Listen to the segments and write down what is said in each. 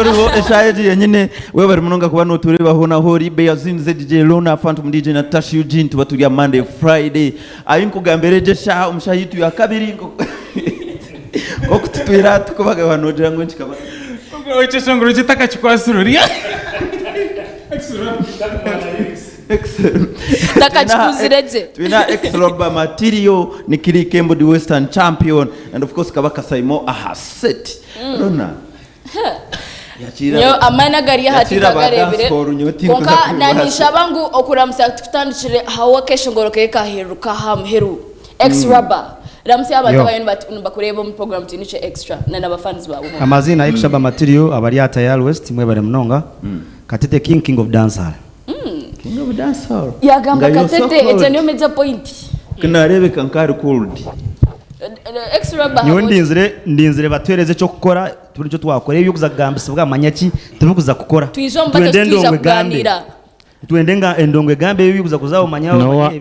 yoriho eshaje yenyine we bari munonga kuba no tureba na hori be yazinze DJ Lona Phantom DJ na Tash Eugene tuba turi Monday Friday ayinko gambereje sha umushayitu ya kabiri ngo kututwira tukobaga banojera ngo nkikaba oche songoro chitaka chikwasururia takachikuzireje twina XRaba material Nicklee Kembo the Western champion and of course Kabaka Simo aha set Rona yo amana gari hatika garebere konka nanisha bangu okuramsa tutandikire hawa kesho ngoroke kaheruka hamheru XRaba ramsi abantu bayeni bakureba mu program Twinukye Xtra na nabafans babo amazina XRaba material abari Tayari West mwe bare munonga Katete king of dancehall king of dancehall yagamba Katete etanyo meja point kinarebe kankari cold XRaba nyo ndinzire batwereze cyo gukora turi cyo twakora ibyo kuzagambisa bwa manyaki tubukuza gukora twendenga endongwe gambe ibyo kuza kuzaho manyaho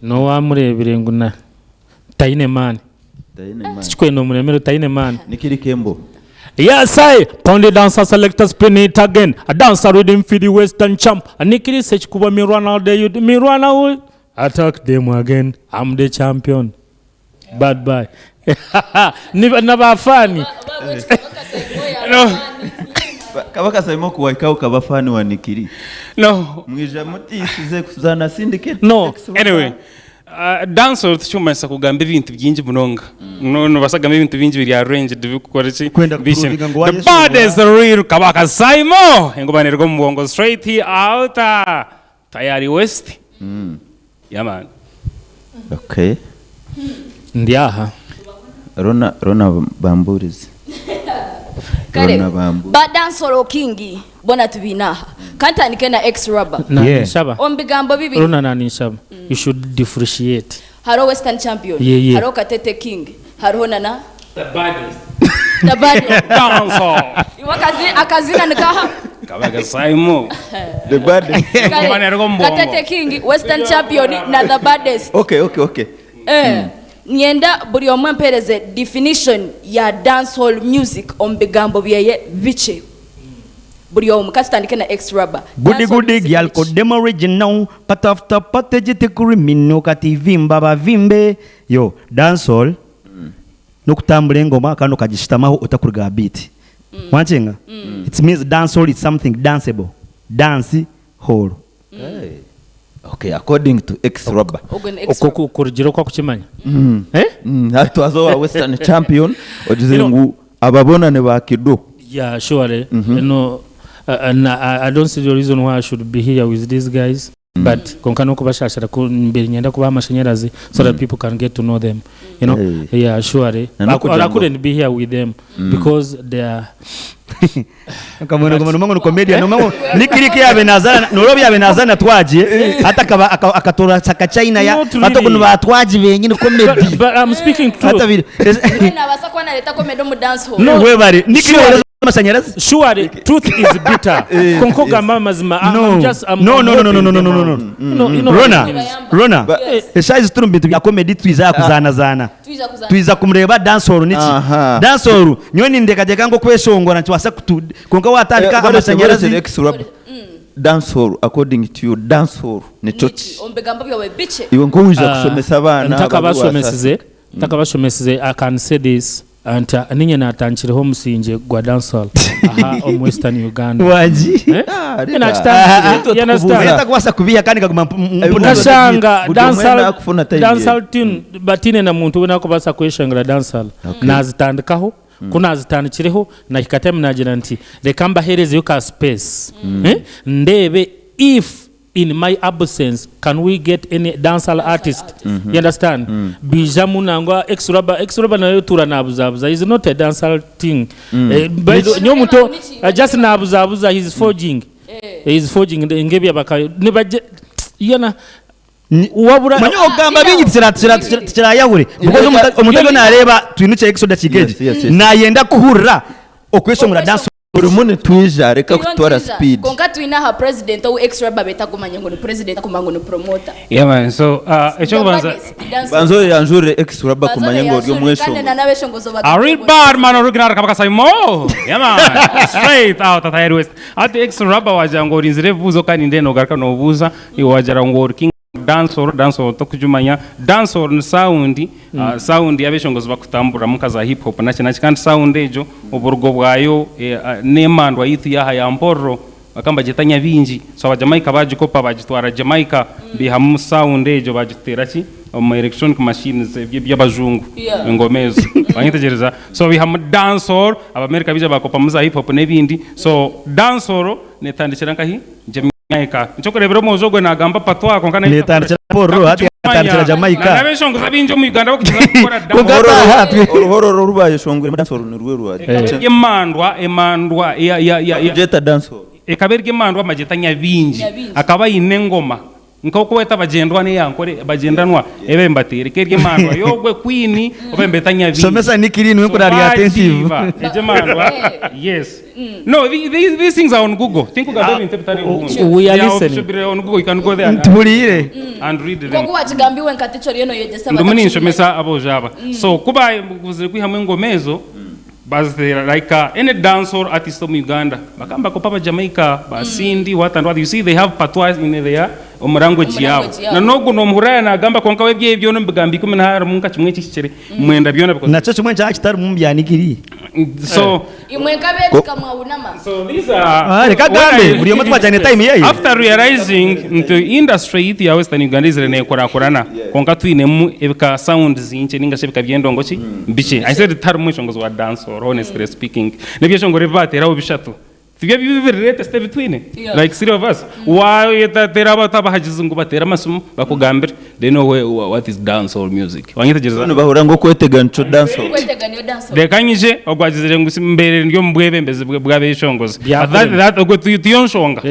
no wamurebere nguna Taineman sikweno muremero Taineman Nicklee Kembo. Yes, I pound the dancer selector spin it again. A dancer rhythm for the Western champ. A Nicklee says kuba me run out there, me run out. Attack them again. I'm the champion. Bad bye. Never funny. No. Kabaka Simo kuwaikao kaba fani wa Nicklee. No. Mwija muti size kuzana syndicate. No. Anyway. Dancer tuchumasa kugamba ibintu byinji bunonga no basagamba ibintu byinji biri arranged bikukora iki the baddest real Kabaka Simo engobanirwa mu bongo straight here out Tayari West yeah man okay ndiaha Rona bamburizi kare ba dancehall kingi bona tubinaha kantandike na XRaba shaba ombigambo bibiri Rona nani shaba you should differentiate haro Western champion haro Katete king haro nana the baddest dancehall iwakazi akazina nikaha Kabaka Simo the baddest Katete king Western champion na the baddest okay Nyenda buri omwe mpereze definition ya dancehall music ombigambo byeye biche buri omwe katandike na XRaba good girl ko dem original patafta patejite kurimino kativimba bavimbe yo dancehall no kutambula engoma kano kagishitamaho utakurga beat wanchenga it means dancehall is something danceable dance hall okay according to XRaba okoko kurugiro kwa kukimanya hatwazo wa Western champion ojizengu ababonane ba kido yeah surely no I don't see the reason why I should be here with these guys but konkano kubashashara ku mbere nyenda kuba amashanyarazi so that people can get to know them you know yeah surely I couldn't be here with them because they are kamwe mangu comedian mangu Nicklee yabe nazana norobi yabe nazana twaje atakaba akatora saka China ya batokunu batwaje benyine comedy but I'm speaking truth na basakwa na leta comedy mu dance hall no we bari Nicklee amashanyarazi surely truth is bitter konkoga mama zima I'm just no Rona eshaje turumbintu bya comedy twiza kuzana twiza kumreba dance hall niki dance hall nyoni ndekaje kango kweshongora ntiwasa konka watandika amashanyarazi XRaba dance hall according to you dance hall ni choti ombigambo byawe biche iwe ngo wije kusomesa abana ntakabashomesize I can say this anta ninye natanchireho musinje gwa dancehall aha om Western Uganda waji yana kwasa kubiya kandi kaguma ndashanga dancehall tune batine na muntu ubona ko basa kweshangara dancehall nazitandikaho kunazitanikireho na kikatem nagira nti rekamba hereze yuka space ndebe if in my absence can we get any dancehall artist you understand bijamu nangwa XRaba nayo tura nabuzabuza is not a dancehall thing nyomuto just nabuzabuza he's forging ngebi abaka nibaje yana wabura manyo ogamba binyitira yahure because umutego nareba Twinukye Xtra kigeje nayenda kuhurira okweshongura dance buri muntu twija reka kutwara speed konka twina ha president au XRaba beta kumanya ngo ni president kumanga ngo ni promoter. Yeah man, so echo banzo yanjure XRaba kumanya ngo ryo mwesho kandi na nabe shongozo a real bad man original Kabaka Simo. Yeah man, straight out at Tayari West at XRaba waja ngo rinzire vuzo kandi ndeno garaka no buza iwajara ngo king dancehall tokujumanya dancehall sound sound yabeshongozo bakutambura mukaza hip hop na kandi sound ejo uburgo bwayo nemandwa yithi yaha ya mporro bakamba jetanya binji so abajamaika bajikopa bajitwara Jamaica bihamu sound ejo bajitera ki electronic machines by'abazungu ingomezo banyitegereza so bihamu dancehall abamerika bija bakopa muza hip hop nebindi so dancehall netandikira nkahi Jamaica nchokorebero mozogwe nagamba patwa konkana netandikira porro hati atandikira Jamaica nabeshongo zabinjo mu Uganda bakuza gukora uruhoro rubaye shongwe dancehall ni ruwe ruwa emandwa ya jeta dancehall ekaberge emandwa majetanya binji akaba inengoma nkoko weta bagendwa ne yankore bagendanwa ebe mbatere kerge mandwa yogwe queen obembetanya binji somesa Nicklee niwe kuna attentive ejemandwa yes no these things are on Google think ugabe interpretari we are listening on Google you can go there tulire and read them kongo wachigambiwe nkaticho ryo no yegesa ndumuni nshomesa abojaba so kuba kuzire kwihamwe ngomezo bazitera like any dancehall artist from Uganda bakamba ko papa Jamaica basindi what and what you see they have patois in there language yao na nogo no mhuraya na gamba konka webye byo no mbigambi ko ntara munka kimwe kikicere mwenda byona because nacho kimwe cya kitari mu byanikiri so imwe kabeti kamwabunama so these are reka gambe buri mutwa cyane time yayo after realizing into industry it ya Western Uganda is rene korana konka twine mu ebika sound zinche ninga shebika byendongo ki biche I said tar mu shongozo wa dance or honestly speaking nebyo shongore batera ubishatu tibya bibirete step between like three of us why tera bataba hajizungu batera masumu bakugambira they know what is dancehall music wanyitegereza no bahura ngo kwetega nco dancehall dekanyije ogwagizire ngusimbere ndyo mbwebembeze bwabeshongoza that ogwe tuyonshonga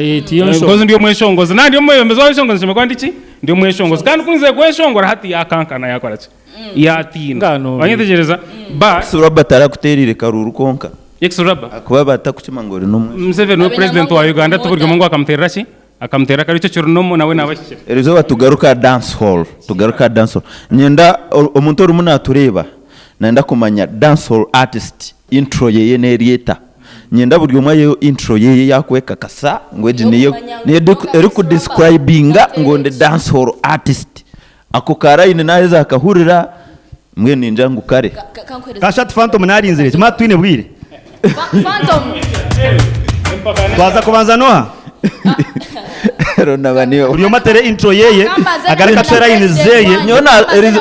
ngozo ndyo mweshongoza na ndyo mwebembeze weshongoza chimekwandiki ndyo mweshongoza kandi kunze kweshongora hati yakankana yakora ki yatina wanyitegereza ba XRaba tarakuterire karuru konka XRaba akuba batakukimangore numwe Museveni president wa Uganda tuburyo mungu akamtera ki akamtera kari cyo kirunomo nawe nabashye erizooba tugaruka dancehall nyenda omuntu uri munatureba nenda kumanya dancehall artist intro yeye nerieta nyenda buryo umwe intro yeye yakweka kasa ngweje niyo eri ku describinga ngonde dancehall artist ako karaine naheza akahurira mwe ninja ngukare kashat phantom narinzire cyuma twine bwire Phantom. Twaza kubanza noha. Rona baniyo. Uriyo matere intro yeye agaraka tera inzeye. Nyona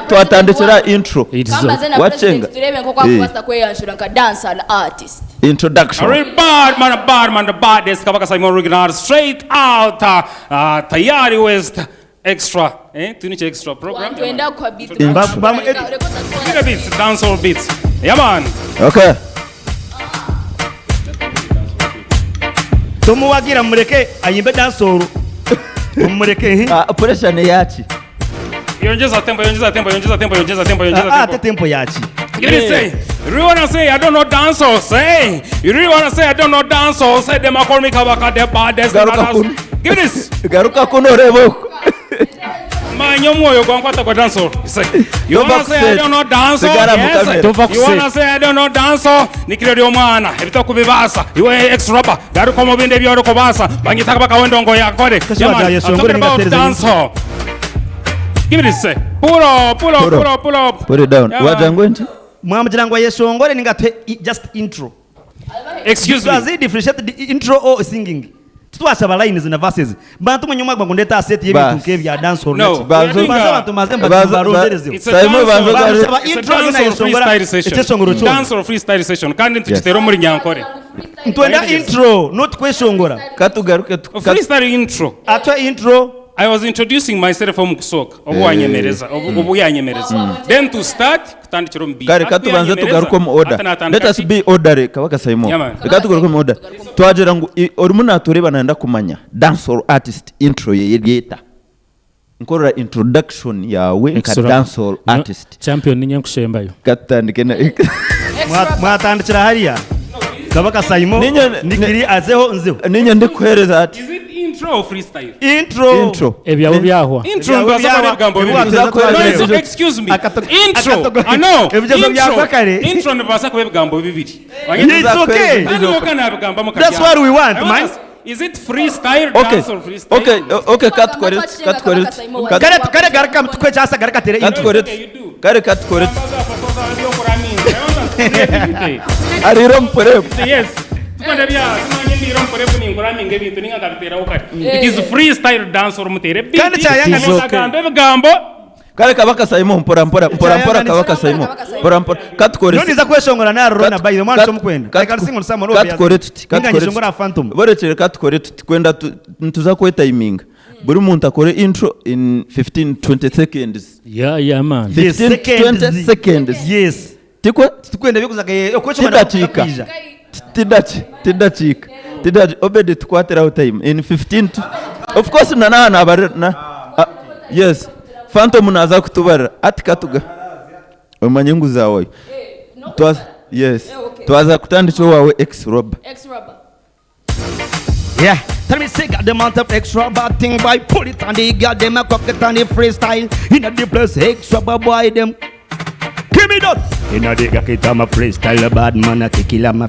twatandikira intro. Wachenga. Turebe nko kwa kwasta kwe yanshura nka dancer artist. Introduction. Very bad man the baddest Kabaka Simo original straight out Tayari West Extra Twinukye Extra program. Tuenda kwa beat. Beats dancehall beats. Yeah man. Okay. Tumuwagira mureke ayimbe dancehall. Mureke pressure ne yachi. Yongeza tempo. Tempo yachi. You really say, you really wanna say I don't know dancehall, say. You really wanna say I don't know dancehall, say them call me Kabaka the baddest. Give this. Garuka kuno rebo. Manyomoyo kwa kwata kwa dancehall. You wanna say I don't know dancehall? Yes. You wanna say I don't know dancehall? Nicklee dio mwana. Ebita kubibasa. Iwe XRaba. Garuka mu binde byo kubasa. Bangita Kabaka wendongo yakore. Dancehall. Give it say. Pull up. Put it down. Wajangwenti? Mwamjirangwa yeshongore ningatwe just intro. Excuse me. Does it differentiate the intro or singing? Twasha ba lines na verses. Bantu munyuma gwa ndeta set yebitunke bya dance hall. No. Bantu mazemba barondereze. It's a dance or freestyle session. Kandi tukitero muri nyankore. Ntwenda intro, not kweshongora. Katugaruke freestyle intro. Atwa intro. I was introducing myself from Kusoka. Obuyanyemereza. Then to start kutandikira mbi. Kare katubanze tugaruka mu order. Let us be order Kabaka Simo. Katugaruka mu order. Twagera ngo orumuna tureba nanda kumanya dancehall artist intro ye yeta. Nkora introduction yawe nka dancehall artist. Champion ninyankushembayo. Katandike na mwatandikira hariya. Kabaka Simo Nicklee azeho nzeho ninyo ndikuhereza ati is it intro or freestyle? intro ebyabo byahwa Intro ndazakora bigambo bibiri. Excuse me. Intro. No. Intro ndabasa kuba bigambo bibiri. It's okay. That's what we want, man. Is it freestyle dance or freestyle? Okay, cut correct. Kare garaka mtukwe chasa garaka tere Cut correct. Cut correct. Arirom pore. Yes. It is freestyle dance or mutere. Bigambo. Kare Kabaka Simo mpora Kabaka Simo. Mpora. Cut correct. Noni za kweshongora na rona by the man somkwenda. Kare singo nsamo no. Cut correct. Ngishongora phantom. Borechere cut correct kwenda tuza kwa timing. Buri muntu akore intro in 15-20 seconds. Yeah man. 15-20 seconds. Yes. Tikwe tukwenda bikuzagaye okweshongora tidachika. Tidachi obede tukwatera out time in 15 to, of course na yes phantom naza kutubara ati katuga omanyengu zawe yes twaza kutandisho wawe XRaba. Yeah, tell me say got the amount of XRaba thing by pull it on the girl them a cock it on the freestyle in the place XRaba boy them give me that in the got it on my freestyle bad man a kikila ma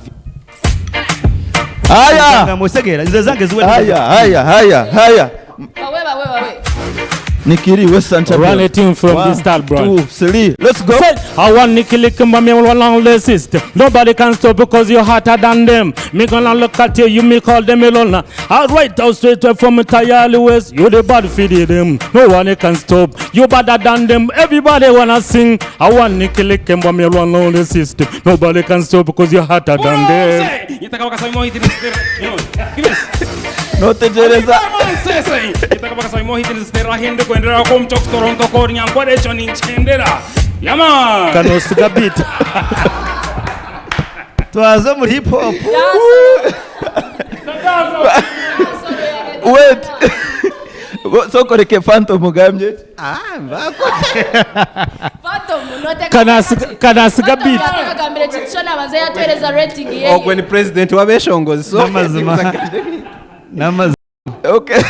haya musegera zizange zuwe haya Nicklee Western champion. Run a team from the start, bro. 2, 3, let's go. I want Nicklee come me along the system. Nobody can stop because you're hotter than them. Me gonna look at you, you me call them alone. I'll write out straight from Tayari West. You the bad feed them. No one can stop. You better than them. Everybody wanna sing. I want Nicklee come me along the system. Nobody can stop because you're hotter than them. No te jereza. Kabaka Simo hitinisterera hende kwendera ko mchok Toronto ko nyankore choni nchendera. Yama. Kanosiga beat. Twaza muri hip hop. Wait. So koreke phantom gamje. Phantom note kanasiga beat. Kagambire chitshona banze yatwereza rating yeye. Ogwe ni president wabeshongozi so. Namaz. Okay.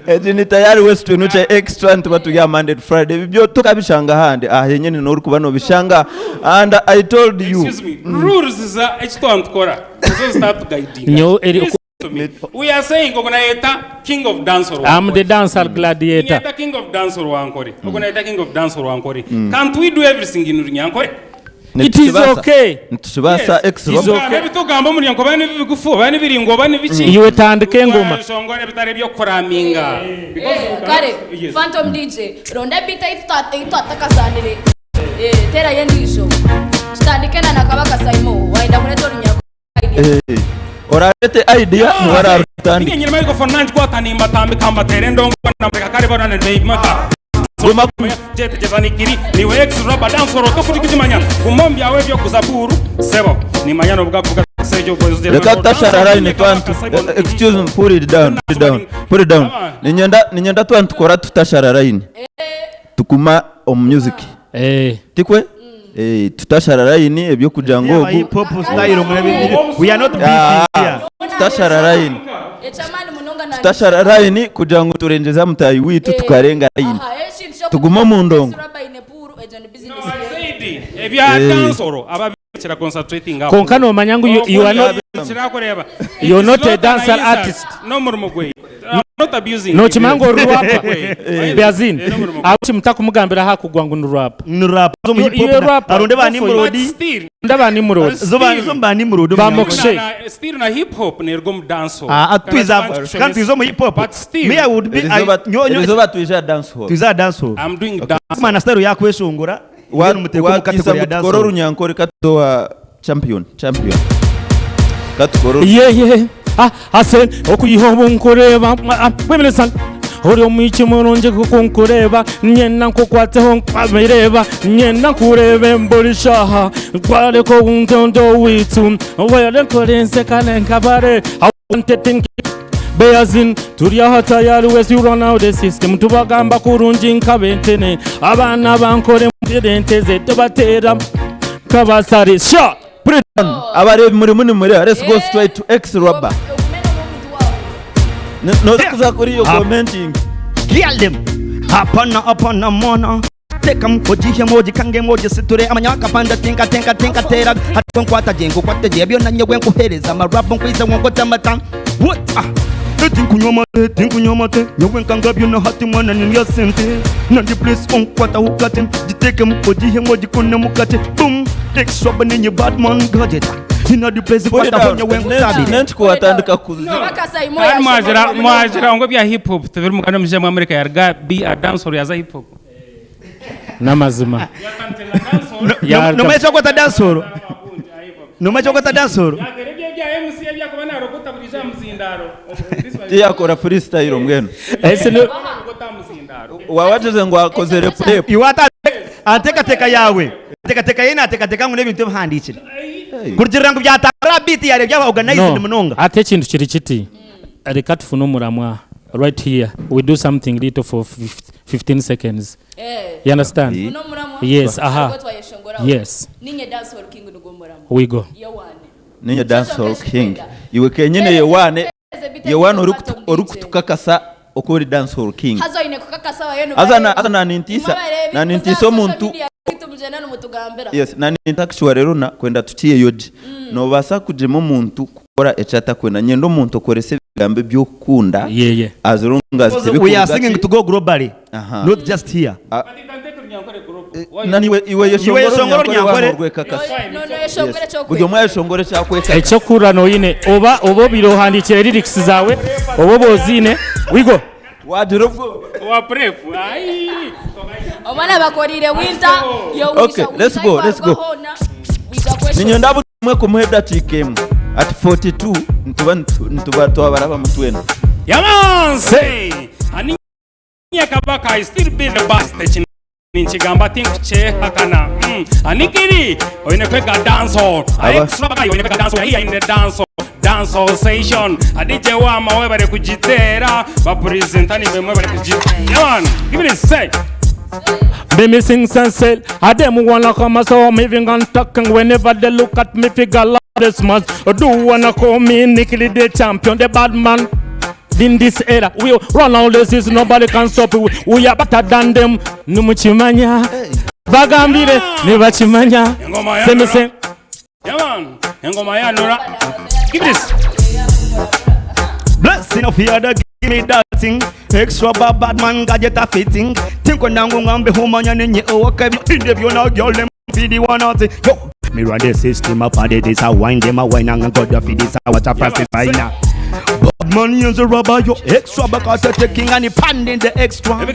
Ejini Tayari West Twinukye Xtra ntubatuya Monday Friday. Bibyo tukabishanga hande yenyene no rukuba no bishanga and I told you. Excuse me. Rules is ekitwantukora. So start guiding. No, we are saying Ogonaeta King of Dancer. I'm the dancer gladiator. King of Dancer Wankore. Ogonaeta King of Dancer Wankore. Can't we do everything in Nyankore? It is okay. Ntubasa XRaba. Maybe to gamba muri yanko bane bigufu bane biringo bane bici. Iwe tandike ngoma. Shongore bitare byo koraminga. Kare Phantom DJ ronda bita itakasandire. Tera yendisho. Standike na Kabaka Simo waenda kuleto nyako. Orarete idea mwara rutandi. Nyine nyine microphone nanjye kwatanimba tambi kamba terendo na mreka kare bana ne maka. Jete Nicklee niwe XRaba dansoro tofuti kujimanya umombi awe byo kuzaburu sebo ni manyano bwavuga sejo boys de Reka tasharara ni twantu excuse me put it down ninyenda twantukora tutasharara ini tukuma music tikwe tutasharara ini ebyo kujango hip hop style we are not beefing here tutasharara ini tutasharara ini kujango turengeza mutayi witu tukarenga ini tuguma mu ndongo ebya dansoro ababikira concentrating up konkano manyangu you are not you're not a dancer artist no more gwe not abusing no chimango rap biazin achi mtakumugambira hakugwangu nurap zo mu hip hop aronde bani murodi ndabani murodi zombani murodi bamokshe still na hip hop nergom danso atwiza kantu zo mu hip hop me I would be erizooba twiza dance hall I'm doing dance mana style yakwe shongora wanu muteko kategori ya dance hall nyankore katoa champion katukoro yeah asen okuyihobo nkoreba wemelesa ori omuichi muronje kukonkoreba nyenda nkokwateho nkamereba nyenda kurebe mbolishaha kwale ko untondo witu wele korense kanenka bare I wanted think Beazin turiya Tayari West you run out the system tubagamba kurunji nkabentene abana bankore mudenteze tubatera kabasari sha Put it down. Abare muri. Let's go straight to XRaba. No kuza kuri yo commenting. Kill them. Apana mona. Teka mkojihe moji kange moji siture amanyaka panda tinka tera hatwa nkwata jengo kwate jebyo na nyogwe nkuhereza amarabo nkwiza nkota mata what tinkunywa mate nyogwe nkangabyo na hati mwana ni ya sente nandi place nkwata hukate jiteke mkojihe moji kuna mukate boom XRaba ninye badman gadget ina di place kwata honya wengu tabi nenti kuwatandika kuzi mwajira ngo bya hip hop tevera mukana muje mu America yarga be a dancer ya za hip hop namazima nomecha kwata dansoro yakora freestyle mwenu wawateze ngo akoze rap iwata ateka yawe teka yena ateka ngo nebintu handikira kurgira ngo byatara beat yare byaba organized munonga ate kintu kiri kiti reka tufuno muramwa right here we do something little for 15 seconds. You understand? Yes, yes. Ninye dancehall king nugomora. We go. Ninye dancehall king. Iwe kenyene yewane orukutukakasa okori dancehall king. Hazo ine kukakasa wa yenu. Aza na nintiso muntu. Yes, na nintakishwa rero na kwenda tutiye yoji. No basa kujemo muntu kukora echata kwena nyendo muntu korese bigambe byokunda. Yeah. As long as we are singing to go globally. Not just here. Nani iwe yeshongoro nyankore Bujo yeshongore chakweka echo kura no yine obo birohandikira lyrics zawe obo bozine we go wadirobwo wa prep ai omana bakorire winter yo okay let's go ninyo ndabu mwe kumuheda chikemu at 42 ntuba baraba mutwena yaman say ani Kabaka I still be the best ninchigamba Twinukye hakana anikiri oyine kwega dancehall XRaba oyine kwega dancehall here in the dancehall session adije wa mawe bare kujitera ba presentani bemwe bare kujitera give me say be missing sense I them wanna come so me even on talking whenever they look at me figure love this much do wanna call me Nicklee the champion the bad man. In this era, we run all this is nobody can stop it. We are better than them. Numuchimanya, Bagambire, never chimanya. Same same. Yaman, Engoma ya Nora. Give this. Blessing of here, give me that thing. XRaba bad man gadget a fitting. Think when I'm ngambe humanya nenye oka interview na girl them video one out. Yo, me run the system up and this a wine them a wine and God of this a what a fast finer. Money is a rubber, your XRaba got taking and panding the extra. I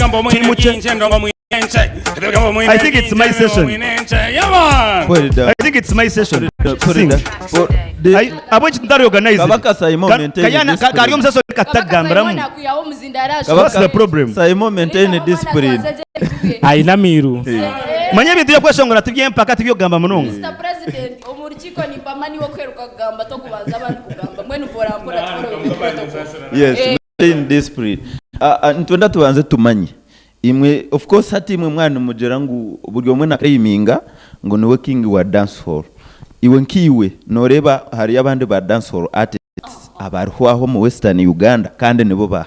think it's my session. I think it's my session. I want you to organize it. Kabaka Simo maintain What's the problem? Simo maintain discipline. Aina miru. Manye bintu yakweshongora tubye mpaka tubyo gamba munonga. Mr President omurukiko ni pamani wo kweruka gamba to kubanza abantu kugamba mwenu bora mpora protocol. Yes, maintain discipline. Ntwenda tubanze tumanyi. Imwe of course hati imwe mwana mugera ngo buryo mwe nakayiminga ngo niwe king wa dancehall. Iwe nkiwe noreba hari abandi ba dancehall artists abarwaho mu Western Uganda kandi nibo ba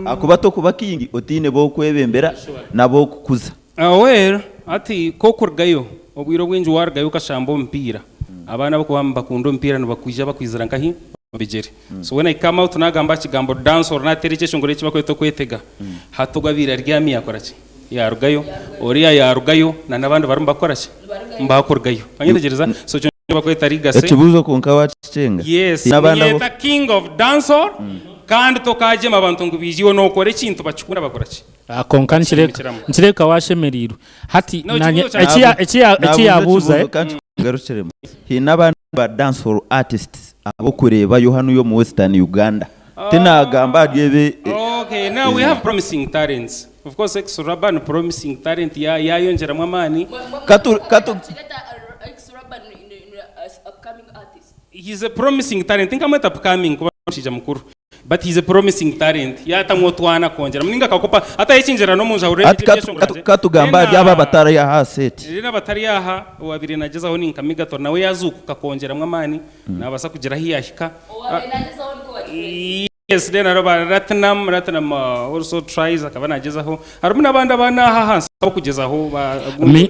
akubato kuba king otine bo kwebembera nabo kukuza. Aware ati kokurgayo obwiro bwinji wargayo kashambo mpira abana bako bakunda mpira nabakwijja bakwizira nkahi bijere so when I come out nagamba kigambo dance or na tereche ngore kiba kweto kwetega hatugabira ryami yakorachi yarugayo oriya yarugayo na nabandi barumba korachi mbakorgayo banyegereza so cyo bakweta rigase ekibuzo konka wacenga yes nabanda king of dancehall kandi tokaje mabantu ngubijiwe no kore kintu bacukura bakorachi akonka nchireka washemeriro hati nanye echi yabuza garucheremo hinabandi ba dancehall artists abo kureba yo hano yo mu Western Uganda tena gamba dyebe. Okay, now we have promising talents. Of course XRaba and promising talent yayongera mwamani katu XRaba upcoming artist. He's a promising talent. Think I'm upcoming kuba shija mukuru. but he's a promising talent yata motwana kongera mninga kakopa hata yichinjira no munja urebe katugamba ryaba batari ya haseti rina batari yaha wabire nagezaho ninkamiga to nawe yazuku kakongera mwamani nabasa kugira hiyashika nagezaho niko yes then araba ratnam also tries akaba nagezaho harimo nabandi abana hansi abo kugezaho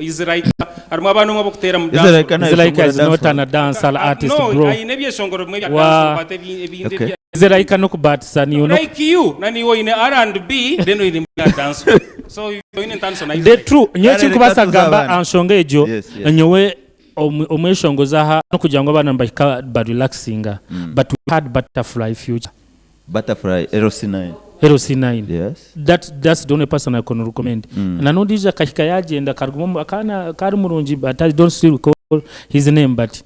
Israel harimo abantu ngo bakutera mu dance Israel is not an dancehall artist bro no ayinebye shongoro mwe ya dance but ebinde Israel cannot but you know like you nani wo ine R&B then in dance so you in dance na the true nyochi kubasa gamba anshonge ejo nyowe omweshongoza ha no kugira ngo abana mbaka relaxinga but we had butterfly future butterfly RC9 yes that's the only person I can recommend na no dija kahika yagenda kargumo akana kari murungi but I don't still recall his name but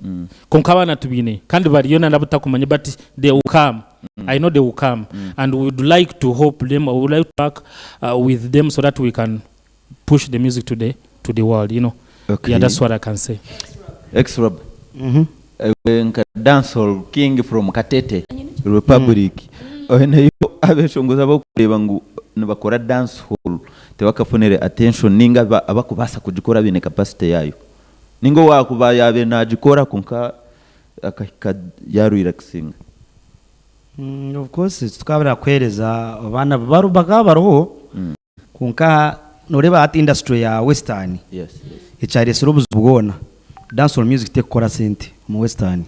konkabana tubine kandi bari yona ndabutakumanye but they will come I know they will come and we would like to hope them or we would like to work with them so that we can push the music to the world, you know. Okay. Yeah, that's what I can say. XRaba. Dancehall king from Katete Republic. Oheneyo abeshongoza bakureba ngo nabakora dancehall tebakafunere attention ninga abakubasa kujikora bine capacity yayo. Ningo wakuba yabe najikora kunka akahika yaru relaxing. Of course tukabira kwereza abana barubaga baroho kunka noreba at industry ya western. Yes. Echari serobuzo bwona dancehall music tekora sente mu western.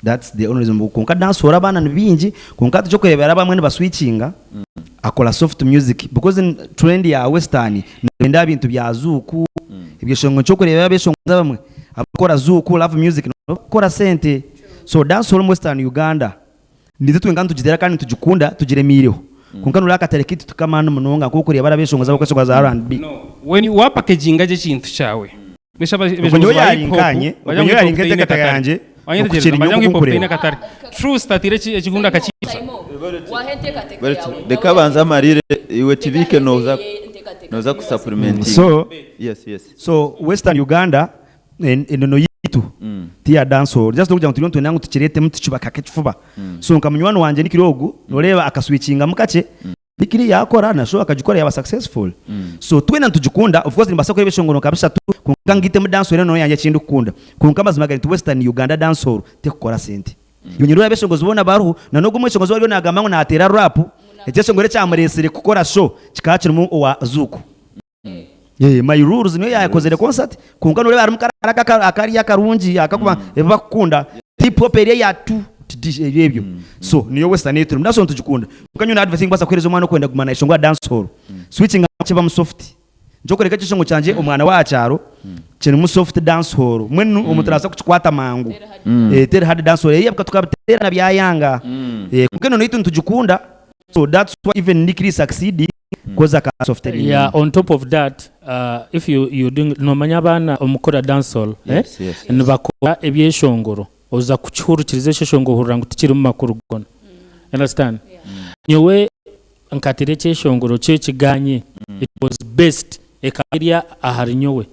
That's the only reason kunka dancehall abana nibingi kunka tucho kwerebera bamwe ne baswitchinga akola soft music because in trend ya western nenda bintu bya zuku ibyo shongo cyo kurebera beshongo bamwe abakora zuku love music no kora sente. So dancehall mu western Uganda ndizo twengana tugitera kandi tugikunda tugiremireho kunka nuraka terekitu tukamana munonga kuko kuriya barabeshongo zabo kwesho za R&B. No, when you are packaging aje kintu cyawe beshaba yaringanye ubunyo yaringanye kataganje bajangi popine katari true statire ekigunda kachisa wahente kateke yawe deka banza marire iwe tibike noza ku supplement. So so western Uganda eno yitu tia dancehall just kugira ngo turiyo nangu tukirete mutucubaka kefuba so nkamunywano wanje nikirogu noreba akaswitchinga mukace bikiri yakora na show akajikora yaba successful. So twena tujikunda of course nibasa ko ebeshongono kabisa tu kungangite mu dancehall no yanje kindu kunda kunka mazima gari western Uganda dancehall tekora sente yonyiro yabeshongozo bona baruhu na nogo mweshongozo wali nagambango na atera rap ekeshongore cyamuresere gukora show kikacira mu wa zuku. My rules niyo yakozere concert kunka nore bari mukaraka akari yakarungi akakuba bakunda tip hop area ya tu ebyo so niyo western yetu ndaso tujikunda kukanyo na advertising basa kwerezo mwana kwenda gumana ishongwa dancehall switching acheba mu soft njokoreka cyishongo cyanje umwana wa cyaro cyene mu soft dancehall mwenu umutarasa kuchikwata mangu tere hard dancehall yabka tukabitera na byayanga kukanyo niyo tujikunda so that's why even Nicklee succeed koza ka software. Yeah, on top of that if you doing no manyabana omukora dancehall nibakora ebyeshongoro oza kuchuru kirizeshe shongoro ngo tukiri mu makuru gona understand nyowe nkatire cyeshongoro cye kiganye it was best ekariya ahari nyowe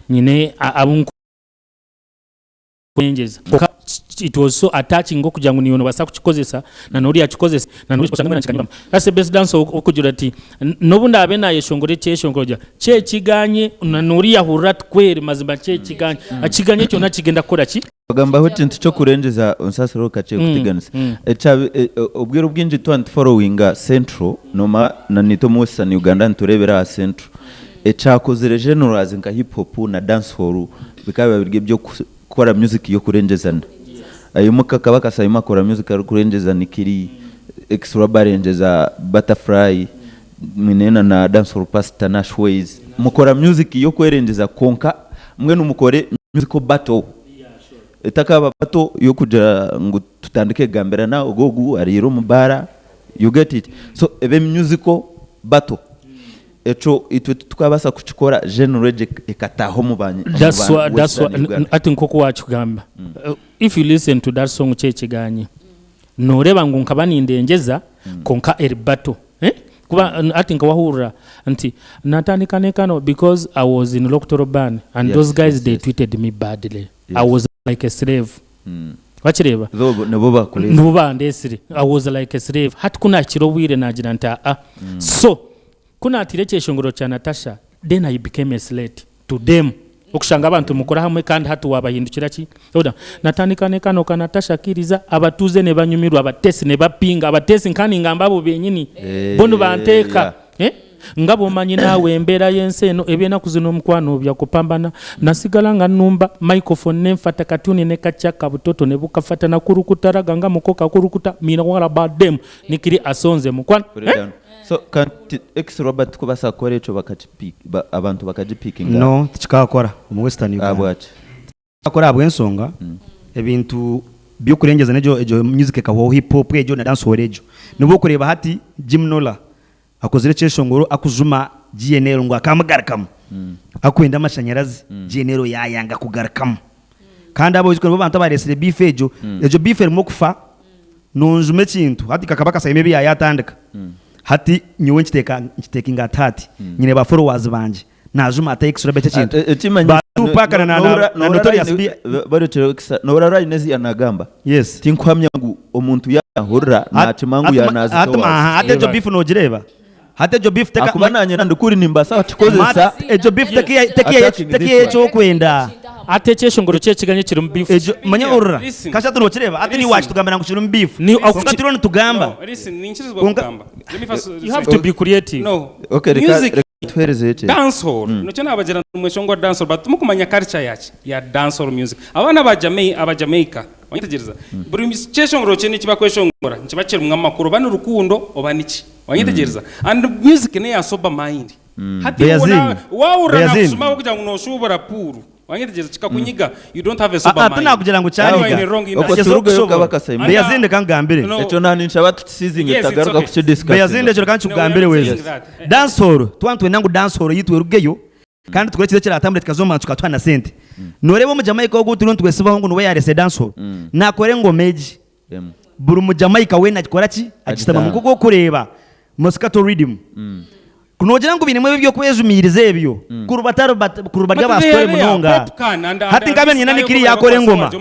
nyine abunku kwenjeza it was so attaching ngo kugira ngo niyono basa kuchikozesa na nori yachikozesa na nori kushanga na chikanyama that's the best dance okugira ati nobunda abe na yeshongore cyeshongoroja cye kiganye na nori yahura twere mazima cye kiganye akiganye cyo nakigenda kora ki bagamba ho kintu cyo kurengeza unsasiro kace kutiganisa ubwiro bwinji 20 following central noma na nito mu Western Uganda nturebera central echakozere generals nka hip hop na dancehall bikaba birge byo kora music yo kurengezana ayumuka Kabaka sayima kora music yo kurengeza Nicklee XRaba rengeza butterfly minena na dancehall pasta na shways mukora music yo kurengeza konka mwe numukore musical battle etakaba bato yo kuja ngo tutandike gambera na ogogu ariro mubara you get it so ebe musical battle echo itwe tukabasa kuchikora genre ekataho mubanye that's what I think koko wachugamba if you listen to that song chechiganye noreba ngo nkabani indengeza konka eribato kuba I think wahura anti natandika nekano because I was in electoral ban and those guys they treated me badly. I was like a slave. wachireba nabo bakore nuba ndesire I was like a slave hati kuna kirowire nagira nta so kuna atirekesho ngoro cha Natasha then I became a slave to them okushanga abantu mukora hamwe kandi hatu wabahindukira ki oda natandikane kano kana Natasha kiriza abatuze ne banyumirwa abatesi ne bapinga abatesi nkani ngambabo benyini bono banteka ngabo manyi nawe embera yenseno ebena kuzino mukwano bya kupambana nasigala nga numba microphone nemfata katuni ne kachaka butoto ne bukafata na kurukutaraga nga mukoka kurukuta mina wala badem nikiri asonze mukwano so kan XRaba tukubasa kore echo bakatipik abantu bakajipikinga no tikakora mu Western Uganda abwache akora abwensonga ebintu byo kurengeza nejo music kaho hip hop ejo na dance hall ejo nubo kureba hati Jimnola akozire cyeshongoro akuzuma GNL ngo akamugarakamo akwenda amashanyarazi GNL yayanga kugarakamo kandi abo iziko abantu baresire beef ejo beef mu kufa nonjume kintu hati Kabaka sayime bya yatandika hati nyiwe nchitekinga tati nyine ba followers banje najuma ata XRaba cyintu bapaka na notorious no inezi anagamba yes tinkwamya ngo omuntu yahurra nachimangu yanazi to hati ejo beef no gireba hati ejo beef teka akubananye ndukuri nimba sawa tikozesa ejo beef tekiye cyo kwenda atechesho ngoro cyekiganye kiri mu beef ejo manya urra kasha tuno kireba ati ni watch tugambira ngo kiri mu beef ni akutirone tugamba listen ninchirizwa kugamba let me first you have to be creative no okay music twereze ete dance hall no cyana abagera mweshongo dance hall batumukumanya culture yacu ya dance hall music abana aba Jamaica wanyitegereza buri cyesho ngoro cyene kibakweshongora nkibakira umwamakuru bana rukundo obaniki wanyitegereza and music ne ya sober mind hati waura na kusuma kugira ngo noshobora puru wanyitegereza kikakunyiga you don't have a sober mind atana kugira ngo cyaniga okusurugo Kabaka sayime beyazinde kangambire echo nanisha batisizinga tagaruka ku discuss beyazinde cyo kancu kugambire weze dance hall twantwe nangu dance hall yitwe rugeyo kandi twekire kira atambure tukazoma tukatwana sente norebo mu Jamaica wo gutiro ntwesibaho ngo nuwe yarese dance hall nakore ngo meji buru mu Jamaica we nakora ki agitama mu kuko kureba Moscato rhythm kunogira ngo binimwe byo kwejumiriza ebyo kurubataro kurubarya basore munonga hati ngamenye nani kiri yakore ngoma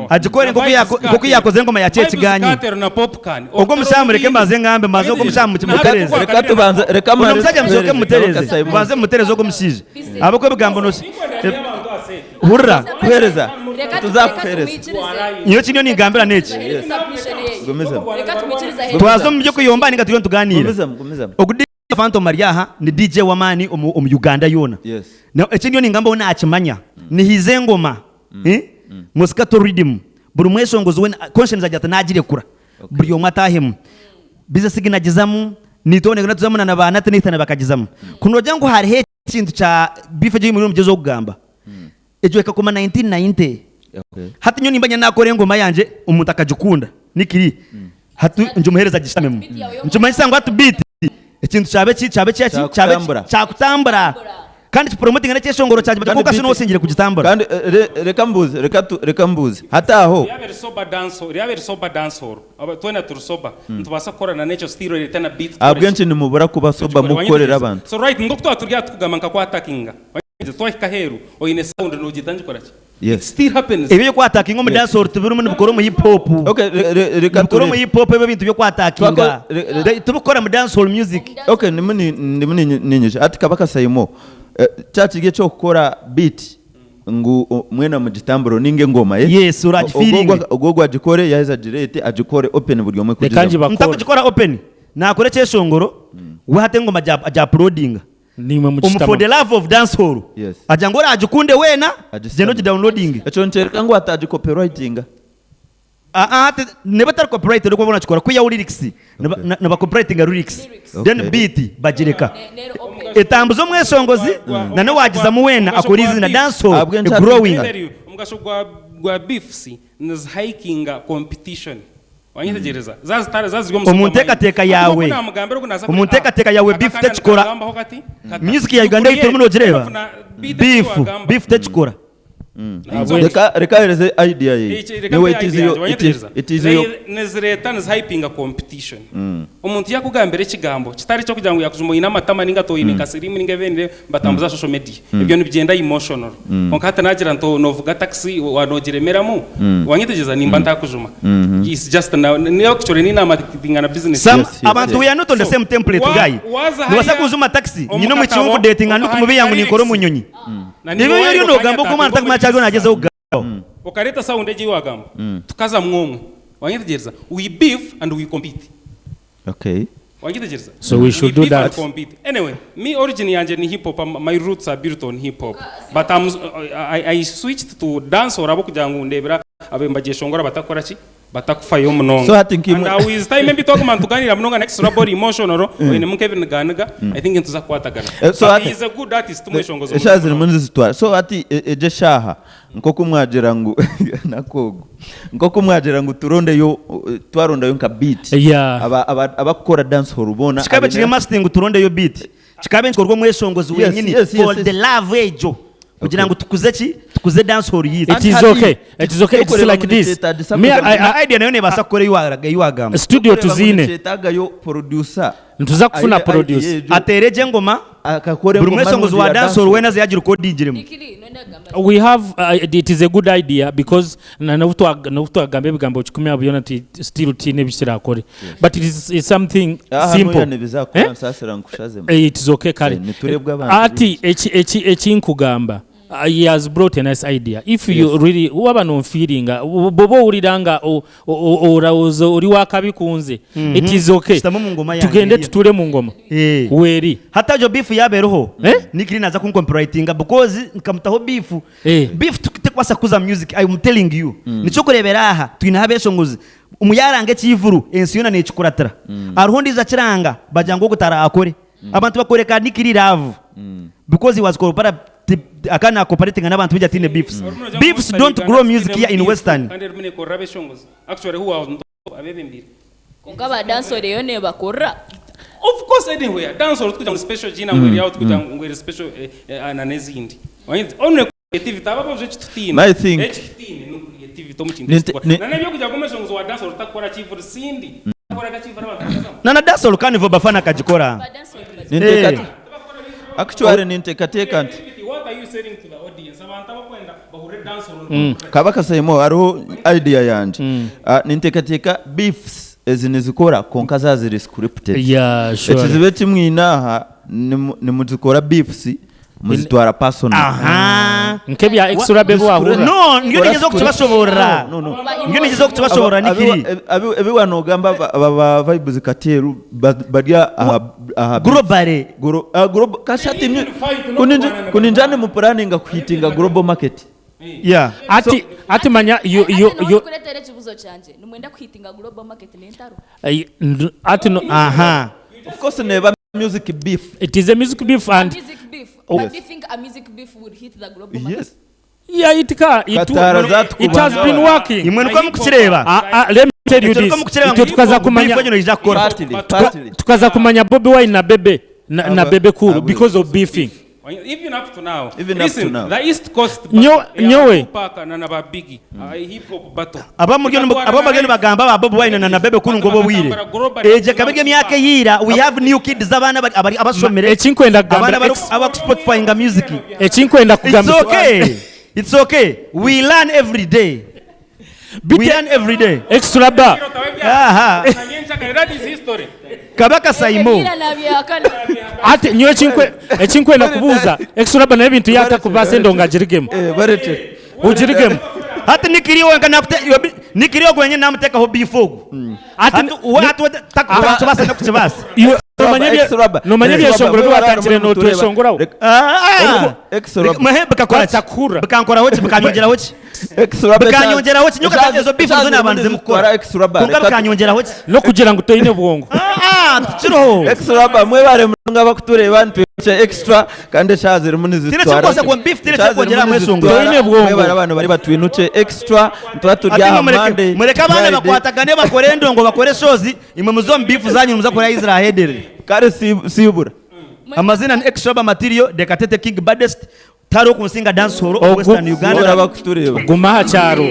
agikore ngo yakoze ngoma ya ceciganye ubwo mushamureke maze ngambe maze ubwo mushamutereze reka tubanze reka musajya musoke mutereze baze mutereze ubwo musije abako bigambo no hurra kuhereza tuzakuhereza iyo kinyo ni ngambira neki gomeza twazo mu byo kuyomba ni gatiro tuganira gomeza Phantom Mariaha ni DJ wamani Uganda yona yes na ekinyo ni ngamba ona akimanya ni hize ngoma Moscato rhythm buri mwesongozo we conscience ajata nagire kura buri yo matahemu biza siginagizamu nitone gana tuzamuna na bana tenitana bakagizamu kunoja ngo hari he kintu cha bife je muri mugezo kugamba ejo ekakoma 1990 hati nyo nimbanya nakore ngoma yanje umuntu akajukunda nikiri hatu njumuhereza gishamemu njumanyisa ngo hatu beat ikintu cyakutambura kandi promoting na cyeshongoro cyaje kuko sino singire kugitambura kandi reka mbuze hataho yabe soba dance hall twena turusoba ntubasa korana n'ecyo style retana beat abwenshi ni mubura kuba soba mukorera abantu so right ngo turya tukugamanka kwa attackinga twahika heru oyine sound no gitangi koraki yes still happens ibyo kwa attacking mu dance hall tubirimo n'ubukoro mu hip hop okay reka tubikoro mu hip hop ibintu byo kwa attackinga tubikora mu dance hall music okay ninyije ati Kabaka Simo cyakige cyo gukora beat ngo mwena mu gitamburo ninge ngoma yes uragifeeling ubwo gwagikore yaheza direct agikore open buryo mwe kugira ntakugikora open nakore cyeshongoro we hate ngoma ja uploading nimwe mu gitamo for the love of dance hall yes ajangora agikunde wena gendo downloading echo nchereka ngo ataji copywriting never copyright riko bona chikora kuya lyrics naba copywriting lyrics then beat bajireka etambuzo mwesongozi nane wagiza muwena akorizi na dance hall growing mugasho gwa beefs naz hiking competition wanyitegereza zazigwa umutekateka yawe beef techikora music ya Uganda yiturimo no gireba beef techikora reka hereze idea ye niwe it is yo nezireta nizhypinga competition umuntu yakugambira ikigambo kitari cyo kugira ngo yakujuma inamatama ningatoyine kasirimu ningevende batambuza social media ibyo nibigenda emotional konka hata nagira nto novuga taxi wanogiremeramo wanyitegeza nimba ntakujuma is just ni actually ni nama tingana business abantu we are not on the same template guy niwasa kuzuma taxi nyino mu cyumba dating anu kumubi yangu nikoro munyonyi niba yari no gambo ko manta kumachago nageze ugaho ukareta sound eji wagambo tukaza mwomwe wanyitegeza we beef and we compete. Okay. So we should do that. Anyway, me origin yanje ni hip hop. My roots are built on hip hop. But I switched to dance or abo kujangu ndebera abemba jeshongora batakora chi batakufayo mnonga. So I think and with time maybe talk man tuganira mnonga next rubber emotional ine munkevin ganaga I think ntuza kwata gana. So he is a good artist tumweshongozo. Shazira munzi twara. So ati eje shaha nkoko mwagera ngo nakogo nkoko mwagera ngo turonde yo twaronda yo nka beat abakora dance hall ubona chikabe chiri mastering turonde yo beat chikabe nkorwo mweshongozo wenyini for the love ejo kugira ngo tukuze dance hall yiti. It is okay it's like this me idea nayo nebasa kore yuagamba studio tuzine chetaga yo producer ntuza kufuna produce atereje ngoma akakore ngoma wa dance hall wena yagira ko dijiremo. We have it is a good idea because navuto agambe bigambo chikumi abuyona still tine bishira akore but it is something simple. It is okay kare ati echi nkugamba. He has brought a nice idea. If you really waba no feeling bobo uriranga orazo uri wakabikunze it is okay tugende tuture mu ngoma weri hata jo beef yaberoho Nicklee naza kuncomparatinga because nkamutaho beef tukwasa kuza music I am telling you nico kurebera aha twina habeshonguzi umuyarange cyivuru ensiyona ne chikuratara aruhondiza kiranga bajango gutara akore abantu bakoreka Nicklee love because he was akana cooperating n'abantu bijya tine beefs don't grow music here in western. Actually who are abebembira konga ba dance rero ne bakora of course anywhere dance or kuja special jina ngweri out kuja ngweri special ananezindi onne creativity ababo je tutina I think creativity to muchinda na nabyo kuja komesongo wa dance or takora chivu sindi takora kachivu na dance or kanivo bafana kajikora actually nintekateka what are you saying to the audience abantu abakwenda bahure dance hall Kabaka Simo aro idea yanje nintekateka beefs ezinizikora konka zaziri scripted sure ekizibeti mwinaha nimuzikora beefs muzitwara personal nkebya extra bebo ahura no ngiyo nigezo kutubashobora ngiyo nigezo kutubashobora Nicklee ebiwano gamba baba vibes kateru badya global kashati kuninjane mu planning kuhitinga global market ati manya yo kuretere kibuzo cyanje numwenda kuhitinga global market n'entaro ati no of course never music beef. It is a music beef and music beef. But do you think a music beef would hit the global market? Yeah, it has been working. Let me tell you this. Tukaza kumanya Bobby Wine na Bebe Cool because of beefing. Even up to now. The East Coast nyowe Kabaka na Biggie hip hop battle. Abamugeni bagamba ba Bobby Wine na Bebe Cool ngo bo bwire. Eje kabege myaka yira we have new kids abana abashomere. Ekinkwenda gamba aba Spotify nga music. Ekinkwenda kugamba. It's okay. We learn every day. We learn every day. XRaba. That is history. Kabaka Simo. Ati nyo ekinkwenda kubuza XRaba na ebintu yata kubase ndonga jirigemu. Barete. Ujirigemu. Hati Nicklee wanka nafute Nicklee ogwenye namuteka ho bifogo. Ati watu takubasa nakukibasa. No manyebye shongoro batangire no tweshongora. XRaba. Mahebe kakora takura. Bakankora hoci bakanyongera hoci. XRaba. Bakanyongera hoci nyoka ezo bifu zona abanze mukora. XRaba. Bakanyongera hoci. No kugira ngo toyine bwongo. Chiro. XRaba mwe bare munga bakutureba ntwe extra kandi shazire munizi twara. Tine cyose kwa beef tine cyose kongera mwesongo. Toyine bwongo. Mwe bare abantu bari batwinutse extra twaturya Monday. Mureka abana bakwatagane bakore ndongo bakore shozi imwe muzo beef zanyu muzakora Israel. Kare siyubura. Amazina ni XRaba material de Katete King baddest taro kunsinga dancehall of Western Uganda guma hacharo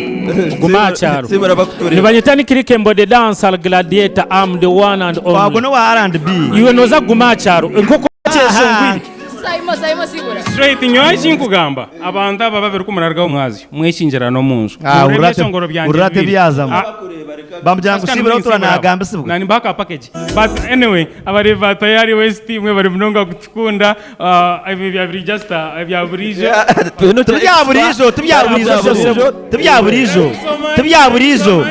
nibanyita Nicklee Kembo the dancehall gladiator I'm the one and only wagono wa R&B iwe noza guma hacharo nkoko cyeshongwiri Simo sigura straight nyoy sinkugamba abantu aba babiri kumunarga umwazi mweshinjira no munzu urate byazamo bamujyango sibira utura nagambe sibuka nani baka package but anyway abari ba Tayari West mwe bari munonga kutukunda ibi bya register bya burijo tubyaburijo